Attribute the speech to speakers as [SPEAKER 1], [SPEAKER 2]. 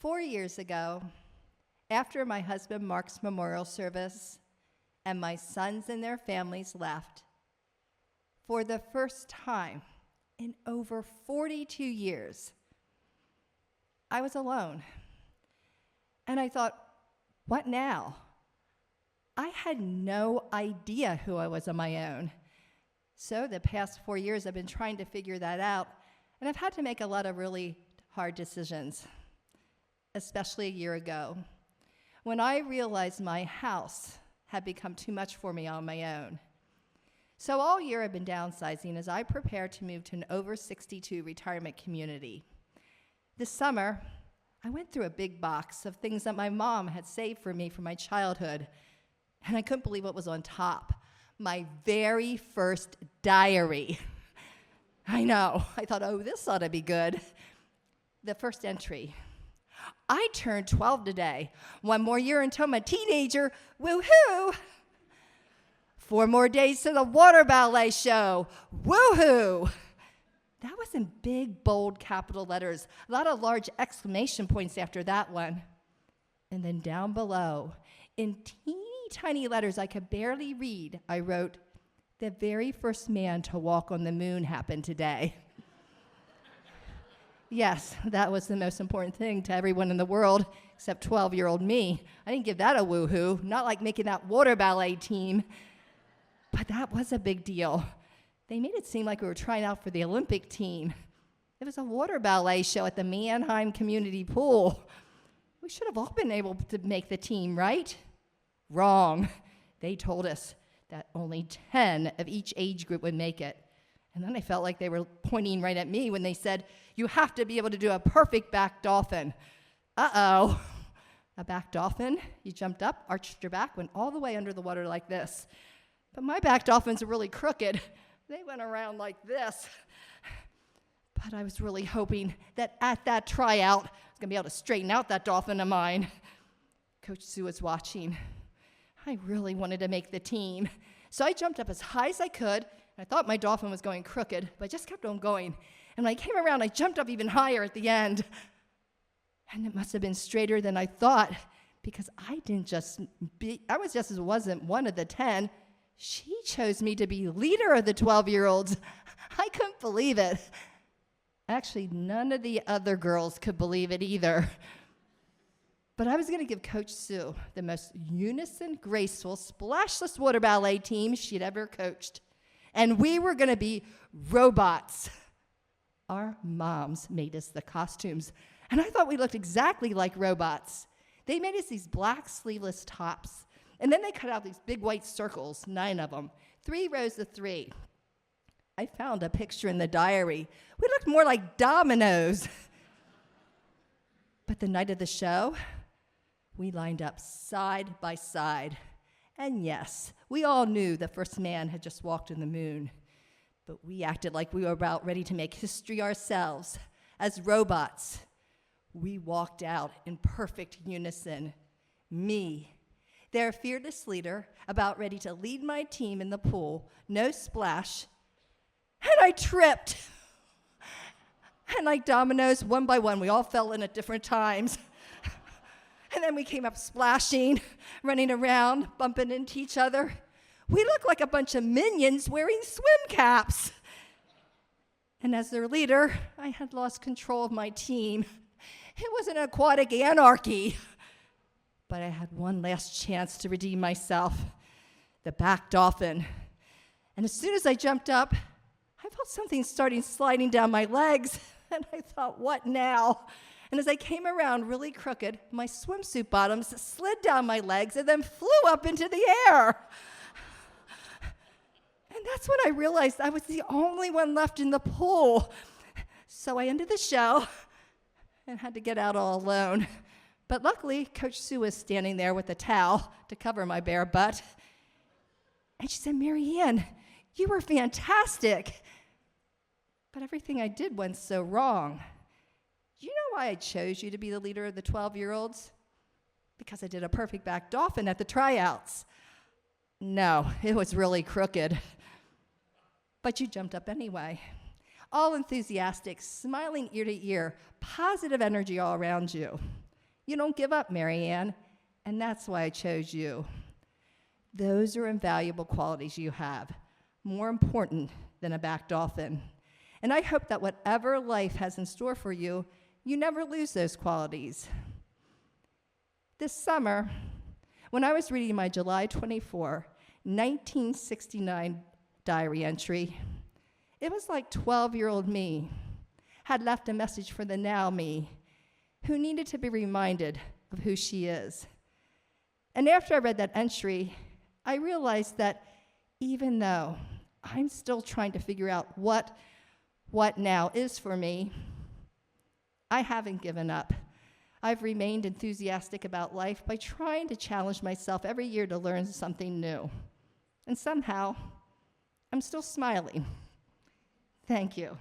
[SPEAKER 1] 4 years ago, after my husband Mark's memorial service and my sons and their families left, for the first time in over 42 years, I was alone. And I thought, what now? I had no idea who I was on my own. So the past 4 years, I've been trying to figure that out, and I've had to make a lot of really hard decisions, especially a year ago, when I realized my house had become too much for me on my own. So all year I've been downsizing as I prepare to move to an over 62 retirement community. This summer, I went through a big box of things that my mom had saved for me from my childhood, and I couldn't believe what was on top. My very first diary. I know, I thought, oh, this ought to be good. The first entry. I turned 12 today. 1 more year until I'm a teenager. Woohoo! 4 more days to the water ballet show. Woohoo! That was in big, bold capital letters. A lot of large exclamation points after that one. And then down below, in teeny tiny letters I could barely read, I wrote, "The very first man to walk on the moon happened today." Yes, that was the most important thing to everyone in the world, except 12-year-old me. I didn't give that a woohoo, not like making that water ballet team. But that was a big deal. They made it seem like we were trying out for the Olympic team. It was a water ballet show at the Mannheim Community Pool. We should have all been able to make the team, right? Wrong. They told us that only 10 of each age group would make it. And then I felt like they were pointing right at me when they said, you have to be able to do a perfect back dolphin. Uh-oh. A back dolphin? You jumped up, arched your back, went all the way under the water like this. But my back dolphins are really crooked. They went around like this. But I was really hoping that at that tryout, I was going to be able to straighten out that dolphin of mine. Coach Sue was watching. I really wanted to make the team. So I jumped up as high as I could. I thought my dolphin was going crooked, but I just kept on going. And when I came around, I jumped up even higher at the end. And it must have been straighter than I thought, because I was just as wasn't one of the 10. She chose me to be leader of the 12-year-olds. I couldn't believe it. Actually, none of the other girls could believe it either. But I was going to give Coach Sue the most unison, graceful, splashless water ballet team she'd ever coached. And we were going to be robots. Our moms made us the costumes. And I thought we looked exactly like robots. They made us these black sleeveless tops. And then they cut out these big white circles, 9 of them, 3 rows of 3. I found a picture in the diary. We looked more like dominoes. But the night of the show, we lined up side by side. And yes, we all knew the first man had just walked on the moon. But we acted like we were about ready to make history ourselves. As robots, we walked out in perfect unison. Me, their fearless leader, about ready to lead my team in the pool, no splash, and I tripped. And like dominoes, one by one, we all fell in at different times. And then we came up splashing, running around, bumping into each other. We looked like a bunch of minions wearing swim caps. And as their leader, I had lost control of my team. It was an aquatic anarchy. But I had one last chance to redeem myself, the back dolphin. And as soon as I jumped up, I felt something starting sliding down my legs. And I thought, what now? And as I came around really crooked, my swimsuit bottoms slid down my legs and then flew up into the air. And that's when I realized I was the only one left in the pool. So I ended the show and had to get out all alone. But luckily, Coach Sue was standing there with a towel to cover my bare butt. And she said, Marianne, you were fantastic. But everything I did went so wrong. Do you know why I chose you to be the leader of the 12-year-olds? Because I did a perfect back dolphin at the tryouts. No, it was really crooked. But you jumped up anyway. All enthusiastic, smiling ear to ear, positive energy all around you. You don't give up, Marianne, and that's why I chose you. Those are invaluable qualities you have, more important than a back dolphin. And I hope that whatever life has in store for you, you never lose those qualities. This summer, when I was reading my July 24, 1969 diary entry, it was like 12-year-old me had left a message for the now me who needed to be reminded of who she is. And after I read that entry, I realized that even though I'm still trying to figure out what now is for me, I haven't given up. I've remained enthusiastic about life by trying to challenge myself every year to learn something new. And somehow, I'm still smiling. Thank you.